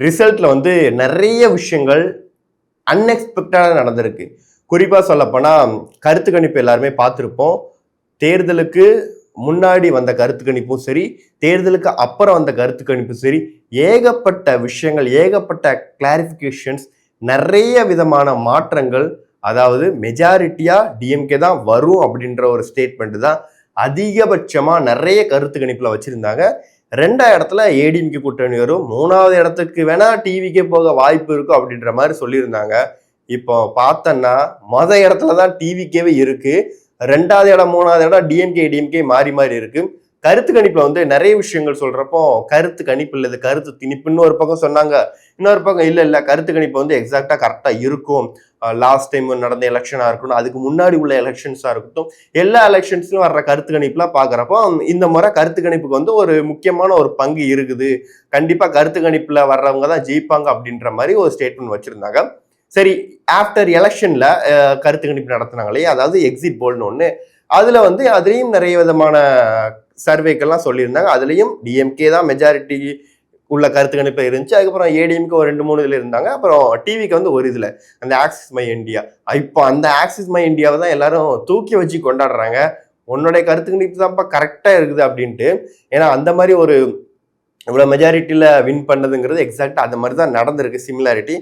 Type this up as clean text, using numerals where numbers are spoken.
ரிசல்ட்ல வந்து நிறைய விஷயங்கள் அன்எக்ஸ்பெக்டடாக நடந்திருக்கு. குறிப்பாக சொல்லப்போனால் கருத்து கணிப்பு எல்லாருமே பார்த்துருப்போம். தேர்தலுக்கு முன்னாடி வந்த கருத்து கணிப்பும் சரி, தேர்தலுக்கு அப்புறம் வந்த கருத்து கணிப்பும் சரி, ஏகப்பட்ட விஷயங்கள், ஏகப்பட்ட கிளாரிஃபிகேஷன்ஸ், நிறைய விதமான மாற்றங்கள். அதாவது மெஜாரிட்டியா டிஎம்கே தான் வரும் அப்படின்ற ஒரு ஸ்டேட்மெண்ட் தான் அதிகபட்சமா நிறைய கருத்து கணிப்புல வச்சிருந்தாங்க. 2ஆம் இடத்துல ஏடிஎம்கே கூட்டணி வரும், 3வது இடத்துக்கு வேணா டிவிக்கே போக வாய்ப்பு இருக்கும் அப்படின்ற மாதிரி சொல்லியிருந்தாங்க. இப்போ பார்த்தோன்னா இடத்துலதான் டிவிக்கேவே இருக்கு. 2வது இடம் 3வது இடம் டிஎம்கே மாறி மாறி இருக்கு. கருத்து கணிப்புல வந்து நிறைய விஷயங்கள் சொல்றப்போ கருத்து கணிப்பு இல்லது கருத்து திணிப்புன்னு ஒரு பக்கம் சொன்னாங்க. இன்னொரு பக்கம் இல்ல கருத்து கணிப்பு வந்து எக்ஸாக்டா கரெக்டா இருக்கும். லாஸ்ட் டைம் நடந்த எலெக்ஷனா இருக்கட்டும், அதுக்கு முன்னாடி உள்ள எலெக்ஷன்ஸா இருக்கட்டும், எல்லா எலெக்ஷன்ஸ்லயும் வர்ற கருத்து கணிப்புலாம் பாக்குறப்போ இந்த முறை கருத்து கணிப்புக்கு வந்து ஒரு முக்கியமான ஒரு பங்கு இருக்குது. கண்டிப்பா கருத்து கணிப்புல வர்றவங்க தான் ஜெயிப்பாங்க அப்படின்ற மாதிரி ஒரு ஸ்டேட்மெண்ட் வச்சிருந்தாங்க. சரி, ஆஃப்டர் எலெக்ஷன்ல கருத்து கணிப்பு நடத்தினாங்களே, அதாவது எக்ஸிட் போல்னு ஒண்ணு, அதுல வந்து அதுலயும் நிறைய விதமான சர்வேக்கெல்லாம் சொல்லியிருந்தாங்க. அதுலயும் டிஎம்கே தான் மெஜாரிட்டி உள்ள கருத்து கணிப்பு இருந்துச்சு. அதுக்கப்புறம் ஏடிஎம்கே ஒரு 2-3 இதுல இருந்தாங்க. அப்புறம் டிவிக்கு வந்து ஒரு இதுல அந்த ஆக்சிஸ் மை இந்தியா. இப்போ அந்த ஆக்சிஸ் மை இந்தியாவை தான் எல்லாரும் தூக்கி வச்சு கொண்டாடுறாங்க. உன்னுடைய கருத்து கணிப்பு தான்ப்பா கரெக்டா இருக்குது அப்படின்ட்டு. ஏன்னா அந்த மாதிரி ஒரு இவ்வளவு மெஜாரிட்டியில வின் பண்ணதுங்கிறது எக்ஸாக்டா அந்த மாதிரி தான் நடந்திருக்கு சிமிலாரிட்டி.